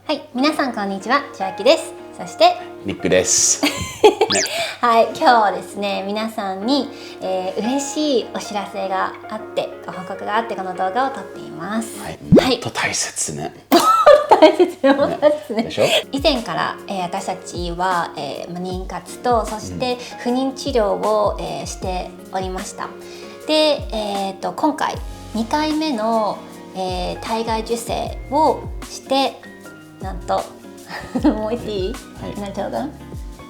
はい、皆さんこんにちは、Chiakiです。そしてニックです。はい、今日はですね、皆さんに、嬉しいお知らせがあって、ご報告があってこの動画を撮っています。はい、もっと大切ね。大切ですね。でしょ？以前から、私たちは、妊活とそして不妊治療を、しておりました。で、今回2回目の、体外受精をしてなんともう言っていい？はい。ちょうど。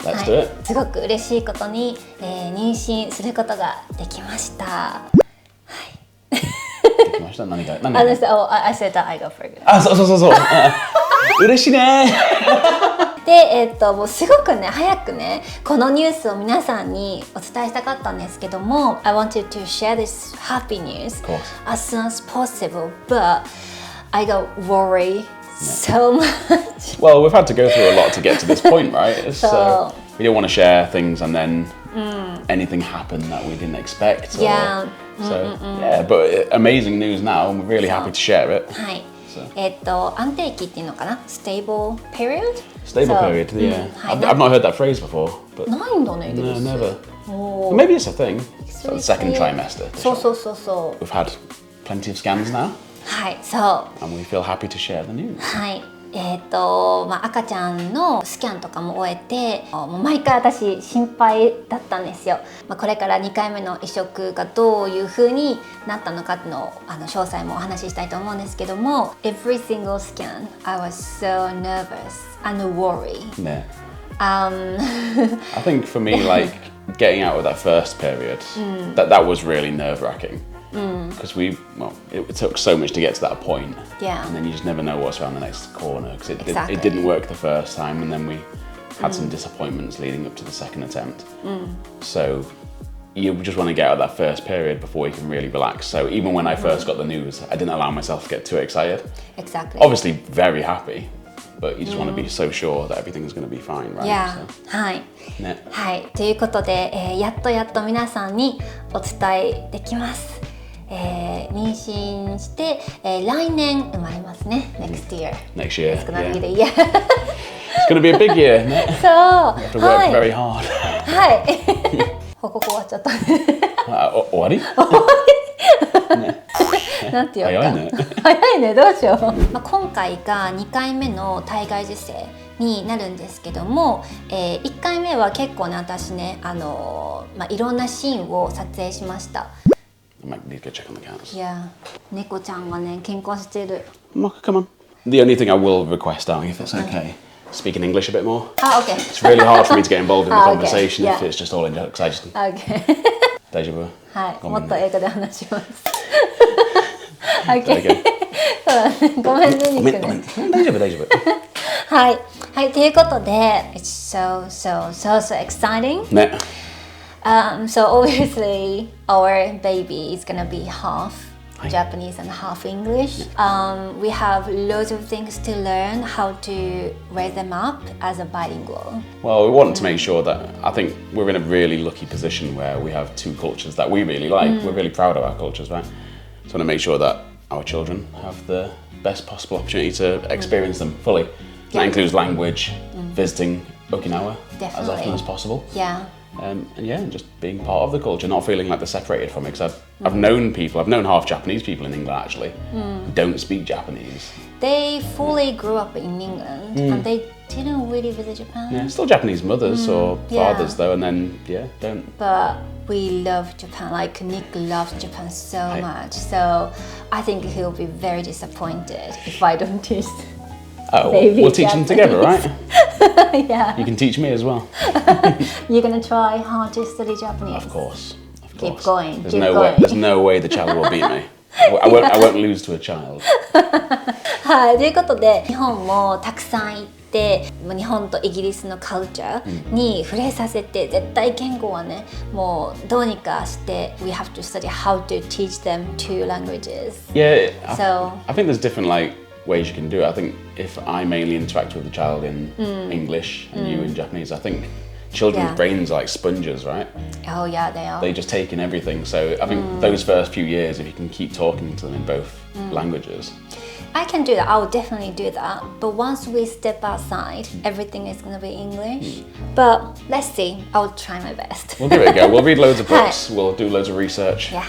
Let's do it. すごく嬉しいことに、妊娠することができました。はい。できました。何が？I said that I go for it. あ、そう。嬉しいね。で、もうすごくね、早くね、このニュースを皆さんにお伝えしたかったんですけども、I wanted to share this happy news as soon as possible, but I got worried so much. Well, we've had to go through a lot to get to this point, right? So we don't want to share things and then anything happen that we didn't expect. Yeah. Yeah, but amazing news now, and we're really happy to share it. はい。安定期っていうのかな ？Stable period? Stable period, yeah. I've not heard that phrase before. But ないんだね、no, never. Maybe it's a thing. It's the second trimester. そう。We've had plenty of scans now. はい、そう。And we feel happy to share the news. はい。赤ちゃんのスキャンとかも終えて、もう毎回私心配だったんですよ。これから2回目の移植がどういう風になったのかっていうのを詳細もお話ししたいと思うんですけども、Every single scan, I was so nervous and worried. Yeah. I think for me, like getting out of that first period, that was really nerve-wracking. Because it took so much to get to that point, and then you just never know what's around the next corner. Because it didn't work the first time, and then we had some disappointments leading up to the second attempt. So you just want to get out of that first period before you can really relax. So even when I first got the news, I didn't allow myself to get too excited. Exactly. Obviously, very happy, but you just want to be so sure that everything's going to be fine, right? Yeah. はい。はい。ということで、やっと皆さんにお伝えできます。妊娠して、来年生まれますね。Next year. Next year. It's gonna be the year. It's gonna be a big year, ね。そう。You have to work very hard. はい。報告終わっちゃったね。終わり？なんて言うか。早いね。どうしよう。今回が2回目の体外受精になるんですけども、1回目は結構ね、私ね、いろんなシーンを撮影しました。I might need to go check on the cats. Yeah. 猫ちゃんがね、喧嘩してる。Come on. The only thing I will request, darling, if it's okay, speak in English a bit more. Okay. It's really hard for me to get involved in the conversation if it's just all in jokes. I just... Okay. 大丈夫？はい。もっと英語で話します。Okay. そうだね。ごめんね、ニックね。大丈夫。はい。はい。ということで、It's so exciting. ね。So obviously our baby is gonna be half Japanese and half English. We have loads of things to learn how to raise them up as a bilingual. Well, we want to make sure that I think we're in a really lucky position where we have two cultures that we really like. We're really proud of our cultures, right? So we want to make sure that our children have the best possible opportunity to experience them fully. That includes language, visiting Okinawa as often as possible. Yeah. And just being part of the culture, not feeling like they're separated from it. Because I've known half Japanese people in England actually, who don't speak Japanese. They fully grew up in England and they didn't really visit Japan. Yeah, still Japanese mothers or fathers though, and then don't. But we love Japan. Like Nick loves Japan so much. So I think he'll be very disappointed if I don't teach. Oh, we'll teach them together, right? Yeah. You can teach me as well. You're gonna try hard to study Japanese. Of course. Keep going. There's no way the child will beat me. I won't lose to a child. はい、ということで日本もたくさん行って日本とイギリスのカルチャーに触れさせて、絶対言語はねもうどうにかして We have to study how to teach them two languages. Yeah. I think there's different ways you can do it. I think if I mainly interact with the child in English and you in Japanese, I think children's brains are like sponges, right? Oh yeah, they are. They just take in everything. So I think those first few years, if you can keep talking to them in both languages, I can do that. I'll definitely do that. But once we step outside, everything is going to be English. But let's see. I'll try my best. We'll give it a go. We'll read loads of books. We'll do loads of research. Yeah.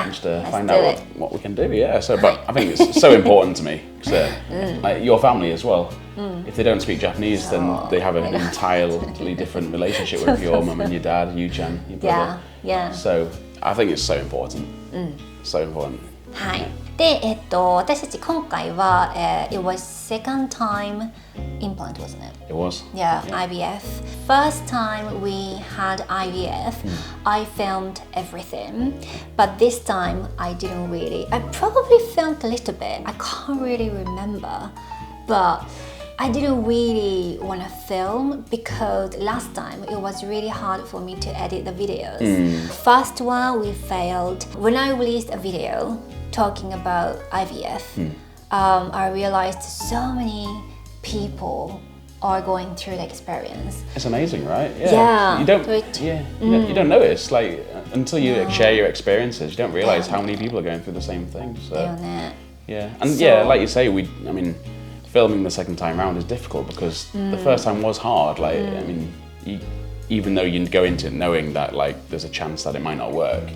Just find out what we can do. Yeah. So, but I think it's so important to me because like your family as well. If they don't speak Japanese, then they have an entirely different relationship with your mum and your dad, Yu-chan, your brother. Yeah. So I think it's so important. So important. はい。で、私たち今回は、it was second time implant, wasn't it? It was. Yeah, IVF. First time we had IVF, I filmed everything, but this time I didn't really. I probably filmed a little bit. I can't really remember, but I didn't really want to film because last time it was really hard for me to edit the videos. First one we failed. When I released a video talking about IVF, I realized so many people are going through the experience. It's amazing, right? Yeah. You don't. You don't notice like until you share your experiences. You don't realize how many people are going through the same thing. So like you say, filming the second time round is difficult because the first time was hard. Like even though you go into it knowing that like there's a chance that it might not work,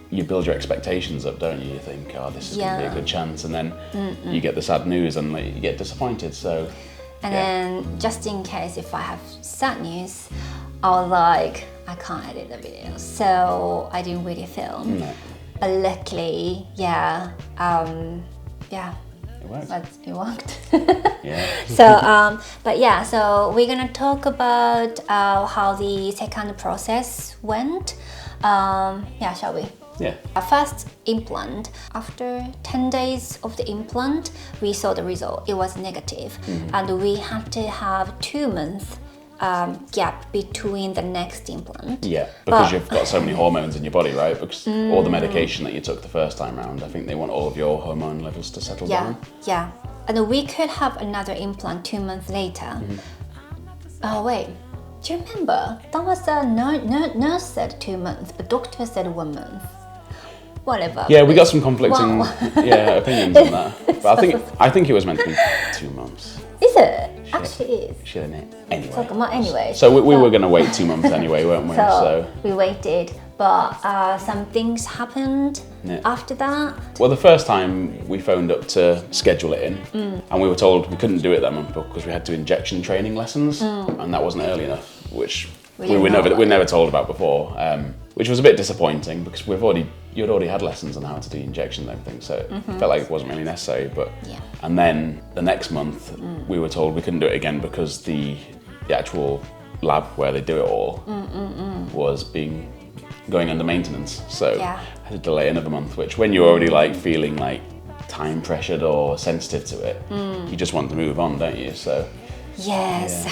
you build your expectations up, don't you? You think, oh, this is going to be a good chance, and then you get the sad news and like, you get disappointed. So, then just in case if I have sad news, I was like, I can't edit the video, so I didn't really film. No. But luckily, it worked. It worked. So we're gonna talk about how the second process went. Shall we? Yeah. Our first implant, after 10 days of the implant, we saw the result. It was negative, and we had to have 2 months gap between the next implant. Yeah, because you've got so many hormones in your body, right? Because all the medication that you took the first time round, I think they want all of your hormone levels to settle down. Yeah. And we could have another implant 2 months later. Oh wait, do you remember? That was a nurse said 2 months, but doctor said 1 month. Whatever. Yeah, we got some conflicting opinions on that. But I think it was meant to be 2 months. Is it? Actually it is. Shouldn't it? Anyway. So we were going to wait 2 months anyway, weren't we? So we waited, but some things happened after that. Well, the first time we phoned up to schedule it in, and we were told we couldn't do it that month because we had 2 injection training lessons, and that wasn't early enough, which we were never told about before, which was a bit disappointing because you'd already had lessons on how to do injections and everything, so it felt like it wasn't really necessary. But and then the next month we were told we couldn't do it again because the actual lab where they do it all was going under maintenance, so I had to delay another month, which when you're already like feeling like time pressured or sensitive to it, you just want to move on, don't you? So yes.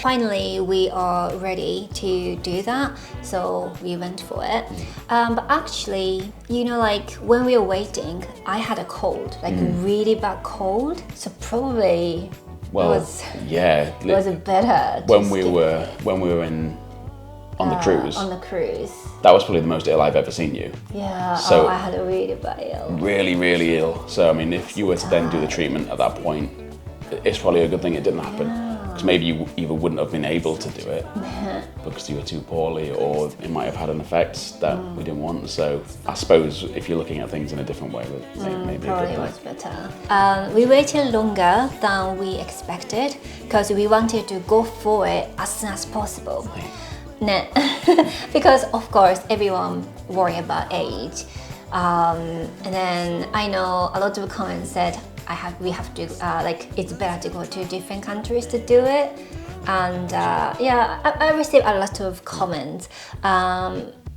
Finally we are ready to do that, so we went for it. But actually, like when we were waiting, I had a cold, like a really bad cold, so probably it was better when we were on the cruise. That was probably the most ill I've ever seen you. Yeah. So I had a really bad ill. Really, really ill. So I mean, if you were to then do the treatment at that point, it's probably a good thing it didn't happen. Because maybe you either wouldn't have been able to do it because you were too poorly, or it might have had an effect that we didn't want. So I suppose if you're looking at things in a different way, maybe probably it was better. We waited longer than we expected because we wanted to go for it as soon as possible. Because of course everyone worry about age, and then I know a lot of comments said we have to it's better to go to different countries to do it, and I received a lot of comments,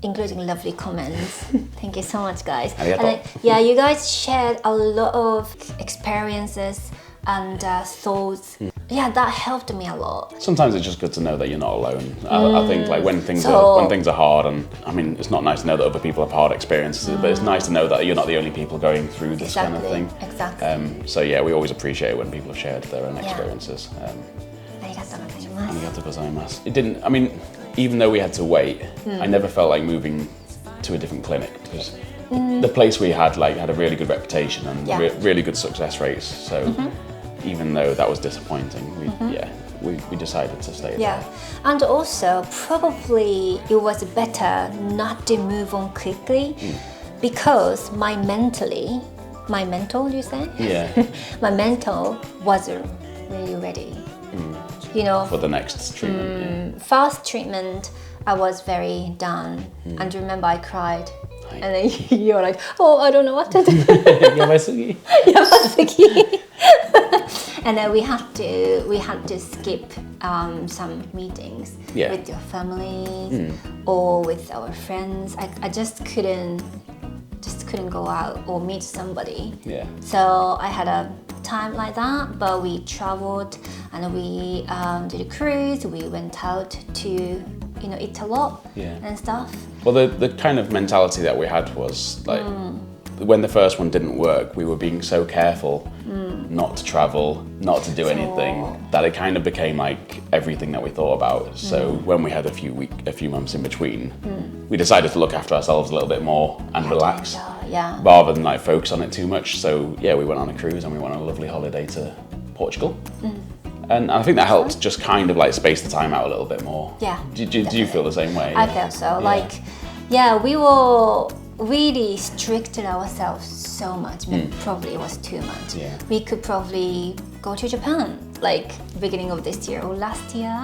including lovely comments. Thank you so much, guys. And you guys shared a lot of experiences and thoughts. That helped me a lot. Sometimes it's just good to know that you're not alone. I think like when things are hard, and I mean it's not nice to know that other people have hard experiences, but it's nice to know that you're not the only people going through this kind of thing. Exactly. So we always appreciate it when people have shared their own experiences. It didn't. I mean, even though we had to wait, I never felt like moving to a different clinic because the place we had had a really good reputation and really good success rates. So even though that was disappointing, we decided to stay there. And also probably it was better not to move on quickly because my mental, you say? Yeah. My mental wasn't really ready. You know, for the next treatment. First treatment, I was very down, and remember I cried, and then you're like, "Oh, I don't know what to do." Yamasugi. And then we had to skip some meetings with your families or with our friends. I just couldn't go out or meet somebody. So I had a time like that, but we traveled and we did a cruise. We went out to eat a lot and stuff. Well, the kind of mentality that we had was when the first one didn't work, we were being so careful not to travel, not to do anything, that it kind of became like everything that we thought about. So when we had a few months in between, we decided to look after ourselves a little bit more and relax, rather than focus on it too much. So we went on a cruise and we went on a lovely holiday to Portugal. And I think that helped just kind of space the time out a little bit more. Do you feel the same way? I feel so. We were really restricted ourselves so much. Probably it was too much. We could probably go to Japan beginning of this year or last year,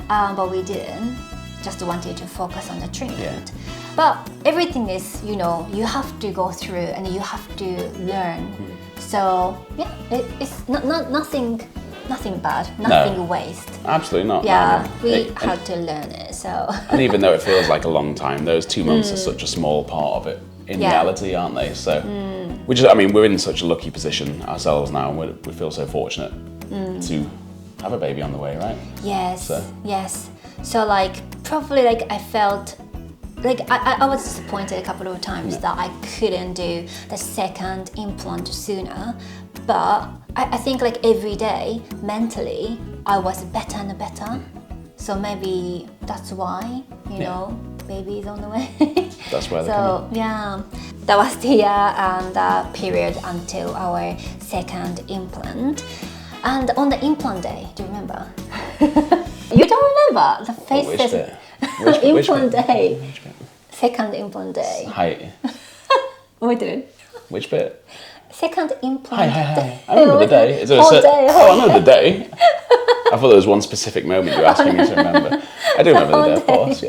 but we didn't. Just wanted to focus on the treatment. But everything is, you have to go through and you have to learn. So it's nothing bad, nothing waste. Absolutely not. We had to learn it. So. And even though it feels like a long time, those 2 months are such a small part of it in reality, aren't they? So, we're in such a lucky position ourselves now, and we feel so fortunate to have a baby on the way, right? Yes. Yes. So probably I felt I was disappointed a couple of times that I couldn't do the second implant sooner, but I think every day mentally I was better and better. So maybe that's why baby is on the way. That's why they're coming. That was the year and period until our second implant. And on the implant day, do you remember? You don't remember the faces? Implant day. Second implant day. Hi. Which bit? Second implant. Hi. I remember the day. Is it day. I know the day. I thought there was one specific moment you were asking me to remember. I do remember the day, of course,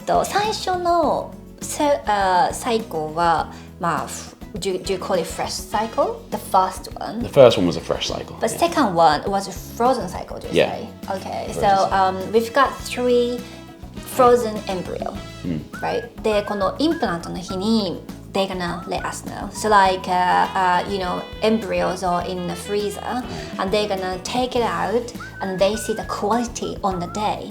最初のサイクルはdo you call it fresh cycle? The first one. The first one was a fresh cycle. The second one was a frozen cycle, do you say? Okay, so we've got 3 frozen embryo, right? で、このインプラントの日にthey're gonna let us know. So embryos are in the freezer and they're gonna take it out and they see the quality on the day.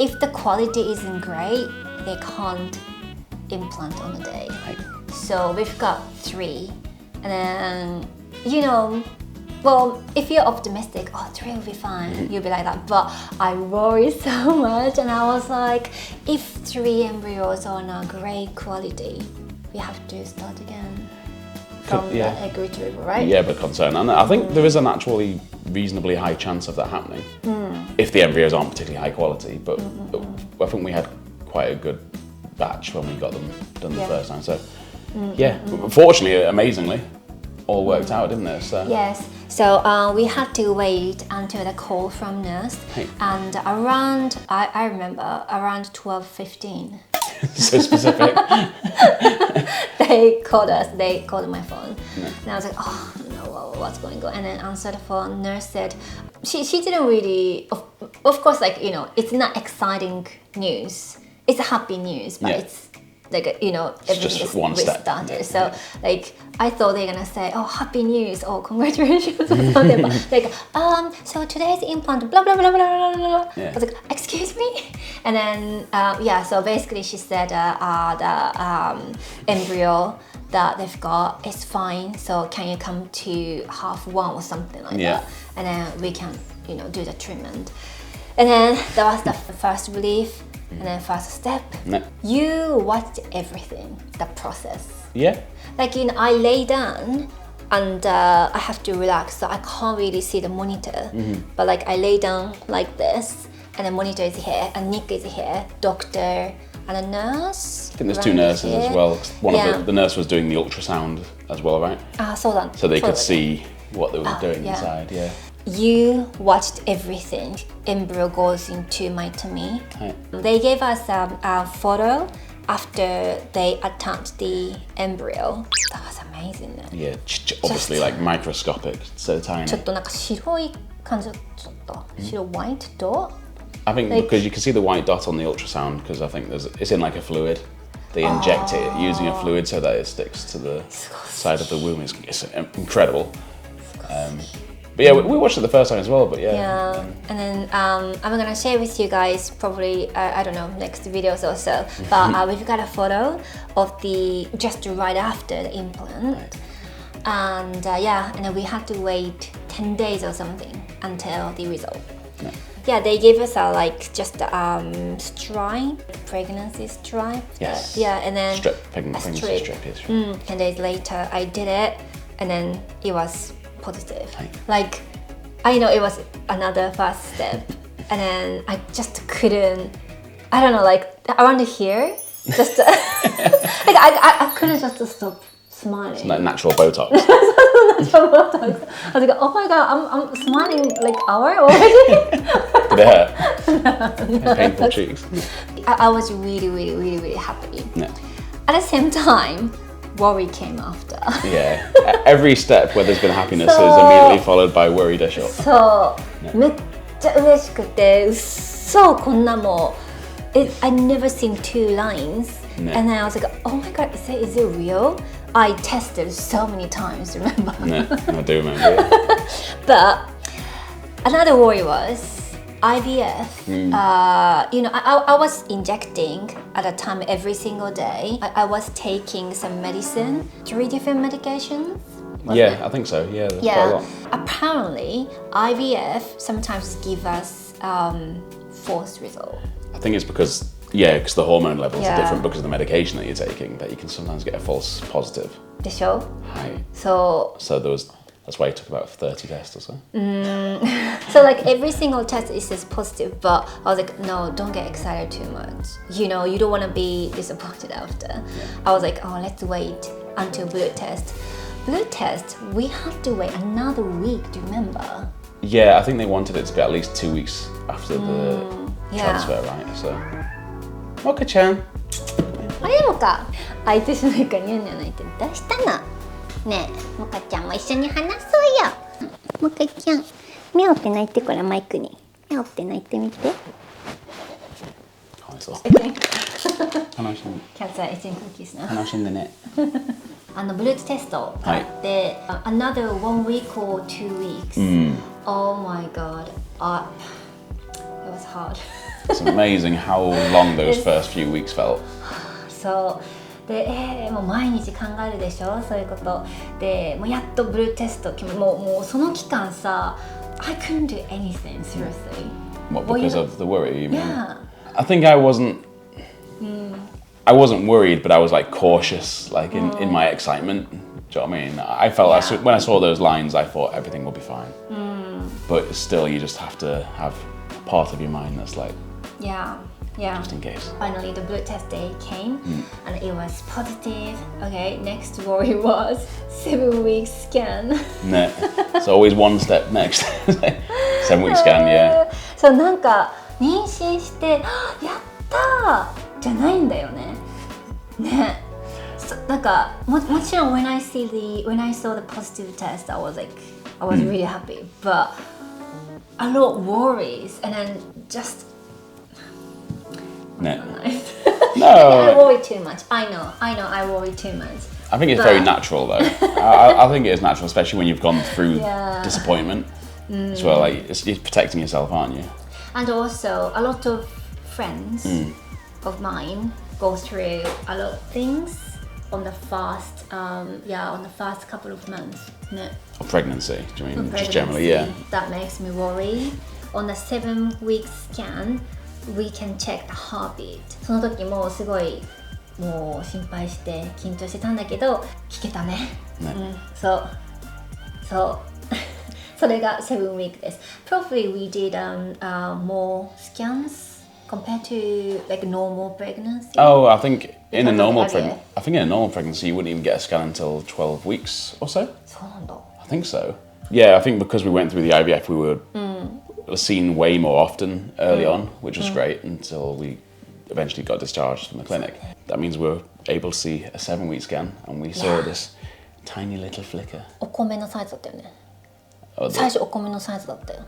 If the quality isn't great, they can't implant on the day. So we've got 3. And then, well, if you're optimistic, 3 will be fine. You'll be like that. But I worry so much and I was like, if 3 embryos are not great quality, we have to start again from the egg retrieval, right? Yeah, but concern. And I think there is an actually reasonably high chance of that happening if the embryos aren't particularly high quality. But I think we had quite a good batch when we got them done the first time. So, fortunately, amazingly, all worked out, didn't it? So. Yes. So we had to wait until the call from nurse, and around I remember around 12:15. So specific. They called us. They called my phone, and I was like, "Oh no, what's going on?" And then answered the phone. Nurse said, she didn't really. Of course, it's not exciting news. It's a happy news, but it's everything just one step. Started. So I thought they're gonna say, "Oh, happy news! Oh, congratulations!" or something. But so today's implant, blah blah blah blah blah blah. I was like, "Excuse me," and then so basically she said the embryo that they've got is fine. So can you come to 1:30 or something like that, and then we can do the treatment. And then that was the first relief. And then first step, No. you watched everything, the process. Yeah. Like, I lay down and I have to relax, so I can't really see the monitor. But like I lay down like this, and the monitor is here, and Nick is here, doctor, and a nurse. I think there's 2 nurses as well. One of the nurse was doing the ultrasound as well, right? So they could see what they were doing inside, yeah. You watched everything. Embryo goes into my tummy. Right. They gave us a photo after they attached the embryo. That was amazing. Yeah, obviously like microscopic, so tiny. ちょっとなんか白い感じ、ちょっと白 white dot. I think because you can see the white dot on the ultrasound, because I think it's in like a fluid. They inject it using a fluid so that it sticks to the side of the womb. It's incredible. But yeah, we watched it the first time as well. But Yeah, and then I'm gonna share with you guys probably I don't know, next videos or so. But we've got a photo of the just right after the implant, and and then we had to wait 10 days or something until the result. Yeah, they gave us a like just stripe, pregnancy stripe. Yes. And then pregnancy strip. Yes. 10 days later, I did it, and then it was positive. Like, I know it was another first step, and then I just couldn't. I don't know, like around here, just like I couldn't just stop smiling. It's like natural Botox. I was like, oh my god, I'm smiling like hour already. Did it hurt? Painful cheeks. I was really happy. Yeah. At the same time, worry came after. Yeah. Every step where there's been happiness is immediately followed by worryでしょ。そう、めっちゃ嬉しくて、そうこんなもう、I never seen 2 lines, and then I was like, oh my god, is it real? I tested so many times, remember? Yeah, I do remember. Yeah. But another worry was IVF. I was injecting at a time every single day. I was taking some medicine, 3 different medications. I think so. Yeah, there's quite a lot. Apparently, IVF sometimes give us false result. I think it's because the hormone levels are different because of the medication that you're taking, that you can sometimes get a false positive. でしょ? So that's why it took about 30 tests or so. So like every single test is just positive, but I was like, no, don't get excited too much. You don't want to be disappointed after. I was like, oh, let's wait until blood test. Blood test, we have to wait another week, do you remember? Yeah, I think they wanted it to be at least 2 weeks after the transfer, right? So, Mocha-chan. あれもか。あいつしないかニャンニャン泣いてどうしたの？ねえ、もかちゃんも一緒に話そうよ。もかちゃん、ミャオって泣いてからマイクに。ミャオって泣いてみて。楽しんで。キャッツはエチンクッキースな。楽しんでね。ブルーテストがあって、another 1 week or 2 weeks. Oh my god, it was hard. It's amazing how long those first few weeks felt. そうで、もう毎日考えるでしょ、そういうことで、もうやっとブルーテスト決め、もうその期間さ、I couldn't do anything seriously. What, because of the worry? You mean? Yeah. I think I wasn't worried, but I was like cautious, like in my excitement. Do you know what I mean? I felt like when I saw those lines, I thought everything will be fine. But still, you just have to have a part of your mind that's like, just in case. Finally, the blood test day came, and it was positive. Okay, next worry was 7 weeks scan. It's always one step next. 7 week scan, yeah. そうなんか妊娠してやったーじゃないんだよね。ね。なんかもちろん when I saw the positive test, I was really happy, but a lot of worries, and then just. No. I worry too much. I know. I worry too much. I think it's very natural, though. I think it is natural, especially when you've gone through disappointment as well. Like you're protecting yourself, aren't you? And also, a lot of friends of mine go through a lot of things on the first couple of months. No. Of pregnancy, do you mean just generally? Yeah. That makes me worry. On the 7 week scan, we can check the heartbeat その時もすごいもう心配して緊張してたんだけど聞けたね、そうそれが7 week です。 Probably we did more scans compared to like normal pregnancy. Oh, I think in a normal pregnancy you wouldn't even get a scan until 12 weeks or so. そうなんだ。 I think so. Yeah, I think because we went through the IVF we were seen way more often early on, which was great until we eventually got discharged from the clinic. That means we were able to see a 7-week scan and we saw this tiny little flicker. お米のサイズだったよね。最初お米のサイズだったよ。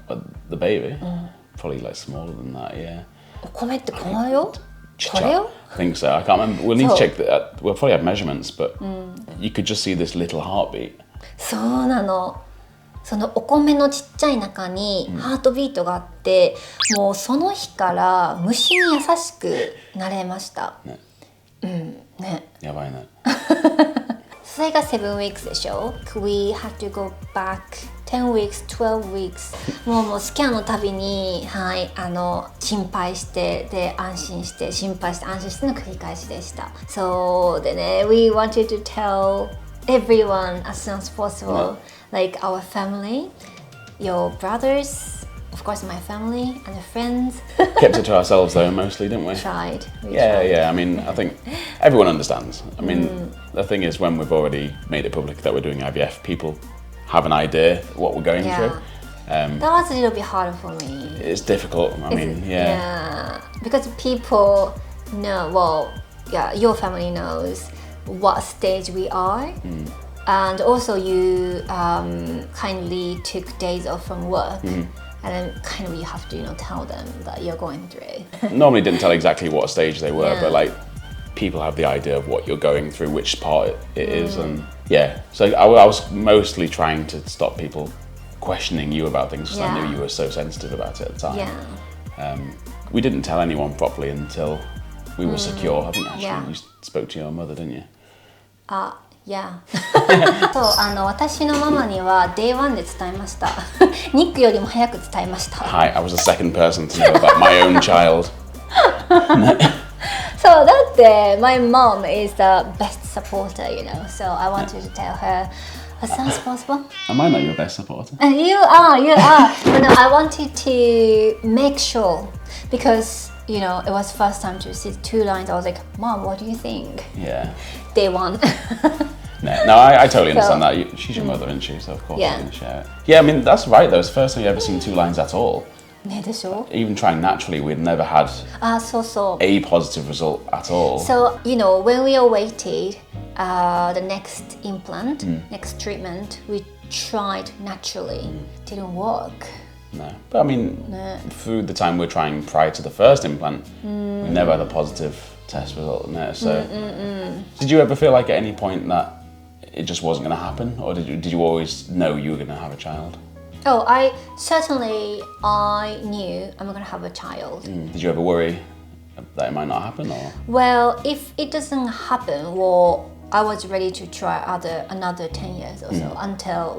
The baby? Probably like smaller than that, yeah. お米ってこれよ？これよ？ I think so. I can't remember. We'll need to check that. We'll probably have measurements, but you could just see this little heartbeat. そうなの。そのお米のちっちゃい中にハートビートがあって、もうその日から虫に優しくなれました。ね。やばいね。それが7 weeks でしょ。We had to go back 10 weeks, 12 weeks もうスキャンのたびに、心配してで安心して心配して安心しての繰り返しでした。そうでね、We wanted to tell everyone as soon as possible, like our family, your brothers, of course my family and the friends. Kept it to ourselves though, mostly, didn't we? We tried. Yeah. I mean, I think everyone understands. I mean, the thing is, when we've already made it public that we're doing IVF, people have an idea what we're going through. That was a little bit hard for me. It's difficult. I mean, yeah, because people know. Well, yeah, your family knows what stage we are, and also you kindly took days off from work. And then kind of you have to, tell them that you're going through. Normally didn't tell exactly what stage they were, but like people have the idea of what you're going through, which part it is, and so I was mostly trying to stop people questioning you about things because I knew you were so sensitive about it at the time. We didn't tell anyone properly until we were secure. I think actually you spoke to your mother, didn't you? Yeah. そう、私のママには Day 1で伝えました。ニックよりも早く伝えました。Hi, I was the second person to know about my own child. そう、だって my mom is the best supporter, so I wanted to tell her as soon as possible. Am I not your best supporter? You are. But no, I wanted to make sure because it was first time to see 2 lines. I was like, Mom, what do you think? Yeah. Day 1. No, I totally understand that. She's your mother, isn't she? So of course I'm going to share it. Yeah, I mean, that's right though. It's the first time you've ever seen 2 lines at all. ねでしょ? Even trying naturally, we'd never had a positive result at all. So, when we awaited the next implant, next treatment, we tried naturally. Didn't work. No, but I mean, through the time we're trying prior to the first implant, we never had a positive test result in there. So, did you ever feel like at any point that it just wasn't going to happen, or did you always know you were going to have a child? Oh, I knew I'm going to have a child. Did you ever worry that it might not happen, or? Well, if it doesn't happen, well, I was ready to try another 10 years or so until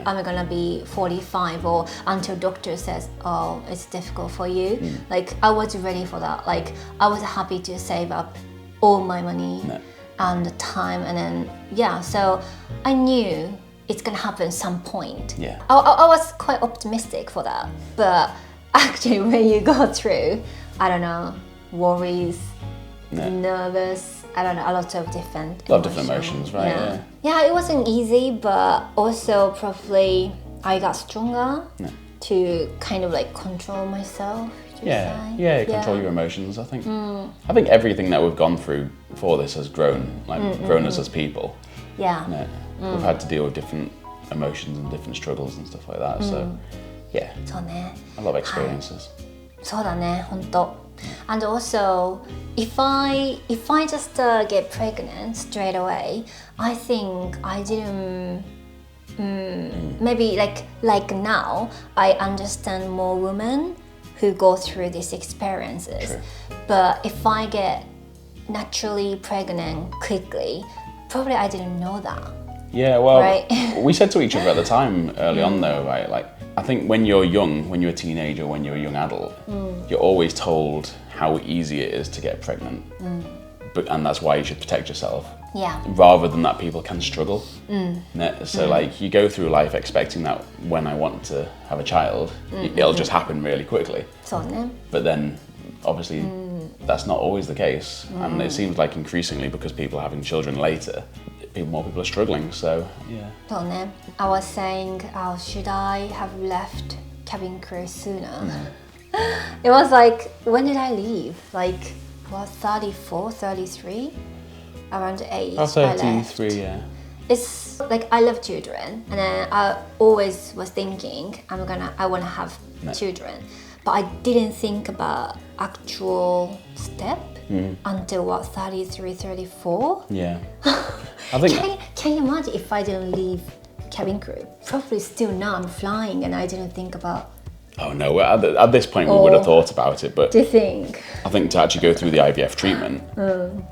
I'm gonna be 45 or until doctor says, oh, it's difficult for you. Like I was ready for that. Like I was happy to save up all my money and the time, and then so I knew it's gonna happen some point. I was quite optimistic for that, but actually when you go through, I don't know, worries, nervous, I don't know, a lot of different emotions, right? Yeah, it wasn't easy, but also probably I got stronger to kind of like control myself. Control your emotions. I think everything that we've gone through for this has grown us as people. We've had to deal with different emotions and different struggles and stuff like that. So a lot of experiences. そうだね、本当。And also, if I just get pregnant straight away, I think I didn't. Maybe like now, I understand more women who go through these experiences. True. But if I get naturally pregnant quickly, probably I didn't know that. Yeah, well, we said to each other at the time early on though, right? Like I think when you're young, when you're a teenager, when you're a young adult, you're always told how easy it is to get pregnant. And that's why you should protect yourself. Yeah. Rather than that people can struggle. So like you go through life expecting that when I want to have a child, it'll just happen really quickly. そうね。 But then obviously that's not always the case. And it seems like increasingly because people are having children later, more people are struggling. So yeah. そうね。I was saying, should I have left cabin crew sooner? It was like, when did I leave? Like, what, 34, 33? Around the age I left. 33, yeah. It's like I love children, and then I always was thinking I want to have children, but I didn't think about actual step until what, 33, 34. Yeah. I think. Can you imagine if I didn't leave cabin crew? Probably still now I'm flying, and I didn't think about. Oh no, at this point we would have thought about it, but Do you think? I think to actually go through the IVF treatment,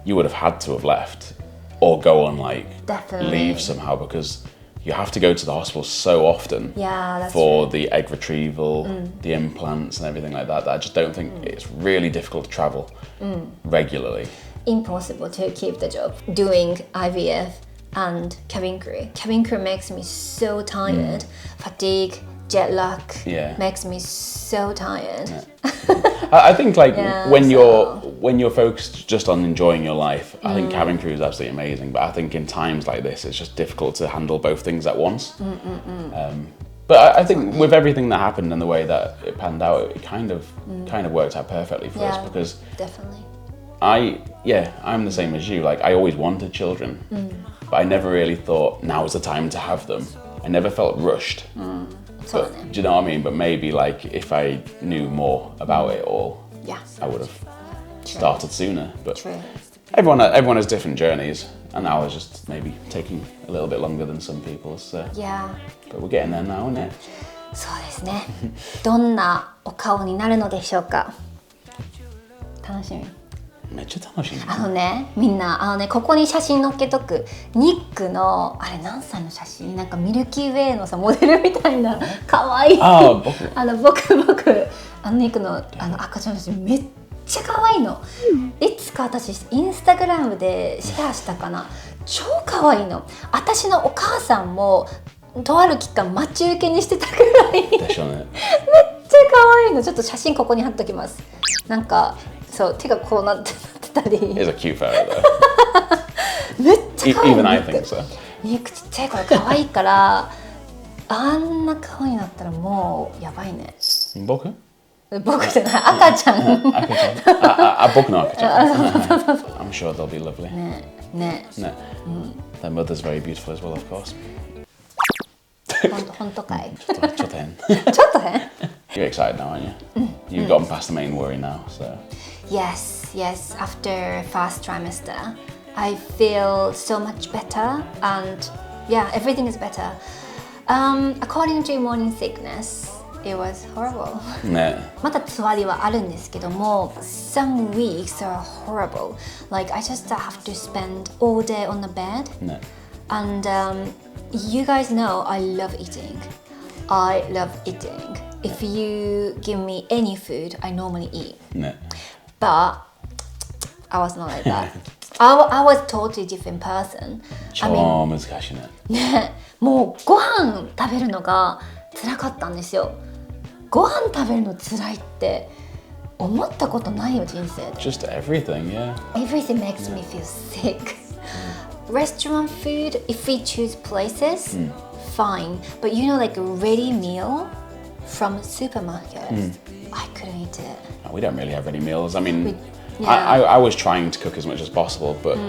you would have had to have left or go on like Definitely. leave somehow, because you have to go to the hospital so often Yeah, that's for true. the egg retrieval, the implants and everything like that. I just don't think it's really difficult to travel regularly. Impossible to keep the job doing IVF and cabin crew. Cabin crew makes me so tired. Fatigue, jet lag makes me so tired. I think like when you're focused just on enjoying your life, I think cabin crew is absolutely amazing. But I think in times like this, it's just difficult to handle both things at once. But I think with everything that happened and the way that it panned out, it kind of worked out perfectly for us, because definitely. I'm the same as you. Like I always wanted children, but I never really thought now is the time to have them. I never felt rushed. But, do you know what I mean? But maybe like if I knew more about it all, I would have started sooner. But everyone has different journeys, and I was just maybe taking a little bit longer than some people's. So. But we're getting there now, isn't it? そうですね。どんなお顔になるのでしょうか。楽しみ。めっちゃ楽しみ。みんなここに写真載っけとく。ニックのあれ何歳の写真？なんかミルキーウェイのさモデルみたいな可愛い。僕ニックの赤ちゃんの写真めっちゃ可愛いの。いつか私インスタグラムでシェアしたかな。超可愛いの。私のお母さんもとある期間待ち受けにしてたくらい。でしょうね。めっちゃ可愛いの。ちょっと写真ここに貼っときます。なんかそう手がこうなってたり。It's a cute photo though. めっちゃ可愛い。Even I think so. ニックちっちゃい頃可愛いからあんな顔になったらもうやばいね。僕じゃない赤ちゃん。僕の赤ちゃん。I'm sure they'll be lovely. ね。Their mother's very beautiful as well, of course. 本当かい。ちょっと変。ちょっと変。You're excited now, aren't you? You've gotten past the main worry now, so. Yes. After first trimester, I feel so much better, and everything is better. According to morning sickness, it was horrible. またつわりはあるんですけども、some weeks are horrible. Like I just have to spend all day on the bed. And you guys know I love eating. If you give me any food, I normally eat. But I was not like that. I was a totally different person. 超難しいね。もうご飯食べるのが辛かったんですよ。ご飯食べるの辛いって思ったことないよ人生で。Just everything, yeah. Everything makes me feel sick. Restaurant food, if we choose places, fine. But you know, like a ready meal from supermarket, I couldn't eat it. We don't really have any meals. I mean, I was trying to cook as much as possible, but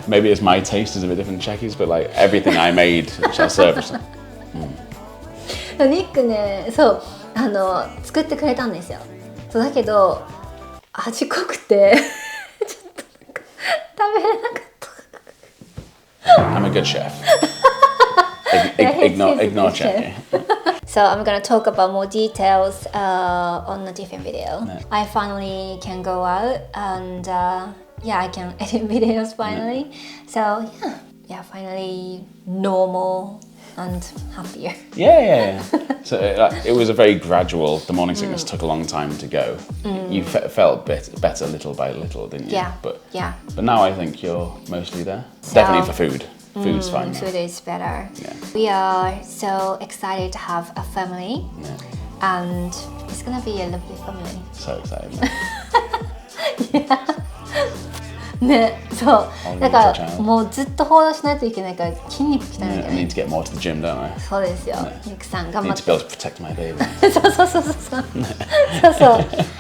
maybe it's my taste is a bit different to Chiaki's, but like everything I made, which I served. ニックね、そう作ってくれたんですよ。そうだけど味濃くてちょっとなんか食べれなかった。I'm a good chef. Ignore Chiaki. So I'm gonna talk about more details on a different video. I finally can go out and I can edit videos finally. So finally normal and happier. Yeah. So it was a very gradual. The morning sickness took a long time to go. You felt better little by little, didn't you? Yeah. But Yeah. now I think you're mostly there. So- Definitely for food. Food's fine. Food is better. Yeah. We are so excited to have a family, and it's gonna be a lovely family. So excited. ね、そう。 Only だか for a ら child. もうずっと放浪しないといけないから筋肉鍛えなきゃ I ね。 need to get more to the gym, don't I? そうですよ。ニックさん頑張 Need っ to て be。able to protect my baby. そうそうそうそうそう。そうそう。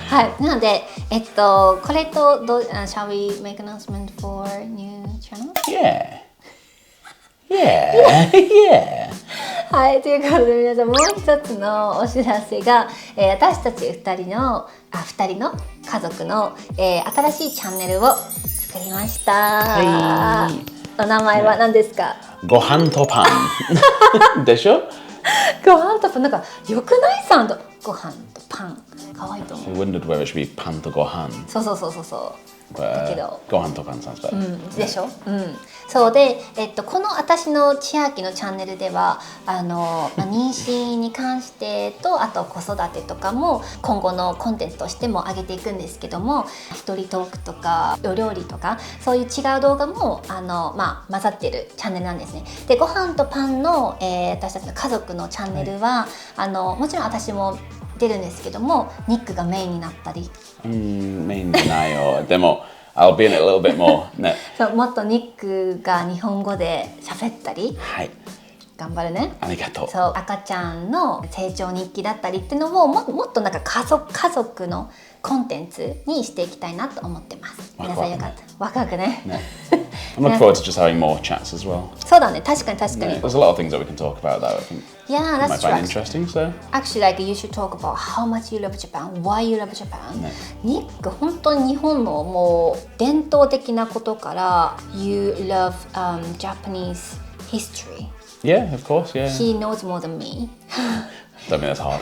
はい。なのでこれとshall we make announcement for new channel? Yeah. Yeah. はい、ということで皆さんもう一つのお知らせが、私たち2人の家族の、新しいチャンネルを作りました。はいお名前は何ですか？ご飯とパン。でしょ？ご飯とパン、なんかよくないサウンド。ご飯とパン、可愛いと思う。 I wondered whether it should be パンとご飯。そうそうそうそうそう。だけど。ご飯とパン sounds better. でしょ、そうで、この私の千秋のチャンネルでは妊娠に関してとあと子育てとかも今後のコンテンツとしても上げていくんですけども、一人トークとかお料理とかそういう違う動画も混ざってるチャンネルなんですね。で、ご飯とパンの、私たちの家族のチャンネルは、もちろん私も出るんですけども、ニックがメインになったり。メインじゃないよ。でもI'll be in it a little bit more. ね。そうもっとニックが日本語で喋ったり、はい。頑張るね。ありがとう。そう赤ちゃんの成長日記だったりっていうのをもっとなんか家族のコンテンツにしていきたいなと思ってます。皆さんよかった。ワクワクね。I'm looking forward to just having more chats as well. そうだね、確かに確かに。 There's a lot of things that we can talk about that I think Yeah, you might that's find true. interesting. So Actually, like you should talk about how much you love Japan, why you love Japan. ニック本当に日本のもう伝統的なことから You love Japanese history. yeah, of course, yeah. He knows more than me. Don't think that's hard.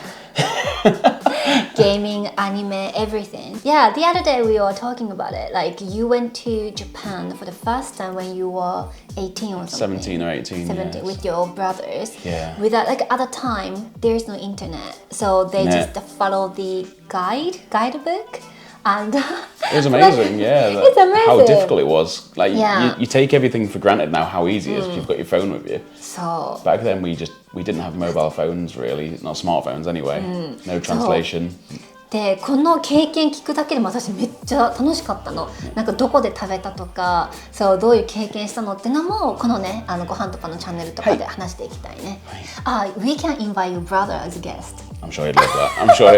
Gaming, anime, everything. Yeah, the other day we were talking about it. Like you went to Japan for the first time when you were 18 or something. 17 or 18. 17 yes. with your brothers. Yeah. Without like at the time there's no internet, so they just follow the guidebook. And It was amazing, yeah. It's amazing. How difficult it was. Like Yeah. you take everything for granted now. How easy it is if you've got your phone with you. So Back then we didn't have mobile phones really, not smartphones anyway. No translation. でこの経験聞くだけでも私めっちゃ楽しかったの。なんかどこで食べたとか、そうどういう経験したのってのもこのねご飯とかのチャンネルとかで話していきたいね。We can invite your brother as a guest. I'm sure he'd love that. I'm sure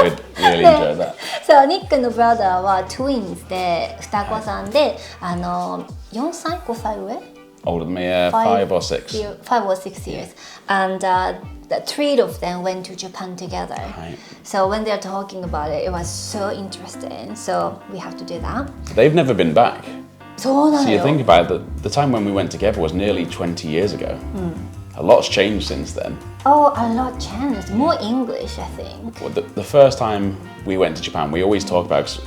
he'd really enjoy that. そうニックのブラザーは twins で双子さんで4歳5歳上Older than me, 5 or 6. 5 or 6 years. And the three of them went to Japan together. Right. So when they're talking about it, it was so interesting. So we have to do that. They've never been back. そうな So の you よ。 think about it, the time when we went together was nearly 20 years ago. A lot's changed since then. Oh, a lot changed. More English, I think. Well, the first time we went to Japan, we always talk about, 'cause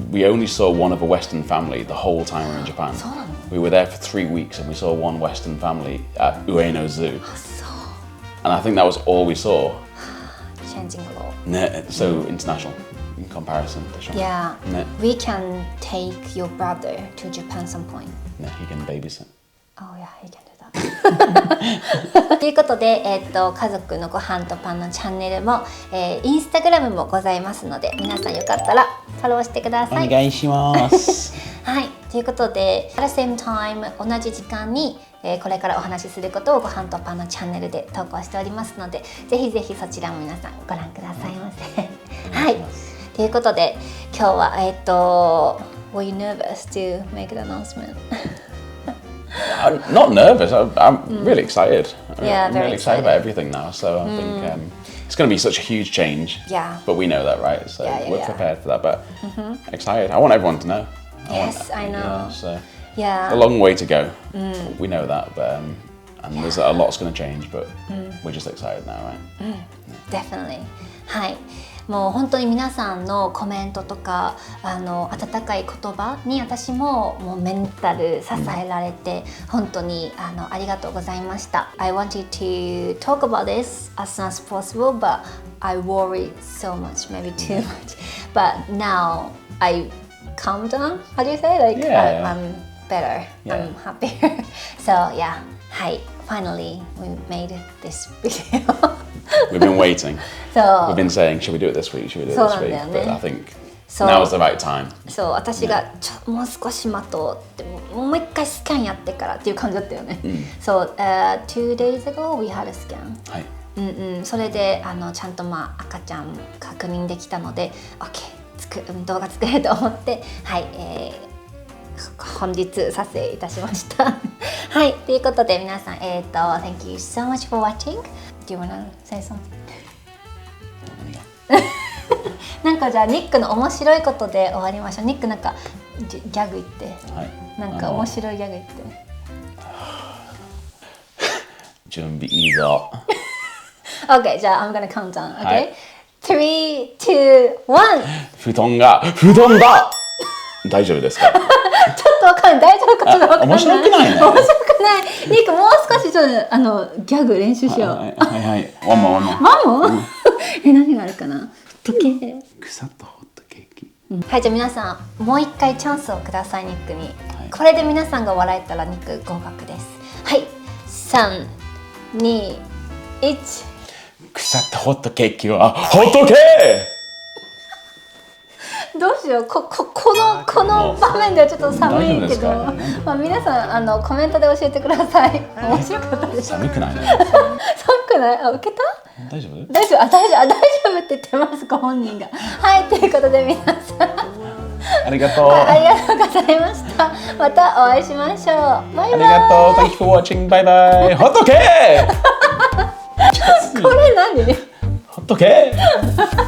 we only saw one of a Western family the whole time we were in Japan. そうなの？ We were there for 3 weeks and we saw one Western family at Ueno Zoo. そう。 And I think that was all we saw. Changing a lot. It's so international in comparison. Yeah. Ne. We can take your brother to Japan some point. He can babysit. Oh yeah, he can do that. ということで、家族のご飯とパンのチャンネルも、インスタグラムもございますので、皆さんよかったらフォローしてください。お願いします。はい、ということで、at the same time 同じ時間に、これからお話しすることをご飯とパンのチャンネルで投稿しておりますので、ぜひぜひそちらも皆さんご覧くださいませ。はい、ということで今日はWere you nervous to make the announcement? I'm not nervous. I'm really excited. Yeah, I'm very really excited about everything now. So I think it's going to be such a huge change. Yeah. But we know that, right? So Yeah, we're yeah. prepared for that. But excited. I want everyone to know. Yes, I know. So Yeah. a long way to go. We know that, but and there's a lot's going to change. But we're just excited now, right? Definitely. はい、もう本当に皆さんのコメントとか温かい言葉に私ももうメンタル支えられて、本当にありがとうございました。I wanted to talk about this as soon as possible, but I worried so much, maybe too much. But now I calm down. How do you say? Like I'm better. I'm happier. So yeah, はい。Finally, we made this video. We've been waiting. So, We've been saying, should we do it this week? Should we do it this week? But I think now is the right time. そう、私がもう少し待とうって、もう一回スキャンやってからっていう感じだったよね。So, 2 days ago we had a scan. はい。それでちゃんと赤ちゃん確認できたので、OK、動画作れると思って、はい、本日撮影いたしましたはい、ということで皆さんThank you so much for watching. Do you wanna say something? なんかじゃあニックの面白いことで終わりましょう。ニックなんかギャグ言って、はい、なんか面白いギャグ言って準備いいぞOK、じゃあI'm gonna count down. OK、はい、3、2、1布団だ大丈夫ですかちょっとわかんない。大丈夫かちょっとわかんない。面白くないね。面白くない。ニックもう少しちょっとギャグ練習しよう。はいワンモ何があるかな。時計。草とホットケーキ。はい、じゃあ皆さんもう一回チャンスをくださいニックに。これで皆さんが笑えたらニック合格です。はい、3、2、1。草とホットケーキはホットケー。どうしよう、この場面ではちょっと寒いけど、皆さんコメントで教えてください。面白かったです。寒くないね。寒くない？受けた？大丈夫？大丈夫って言ってますご本人が。はい、ということで皆さんありがとう。ありがとうございました。またお会いしましょう。バイバイ。ありがとう。Thank you for watching. バイバイ。ホットケー。これ何？ホットケー。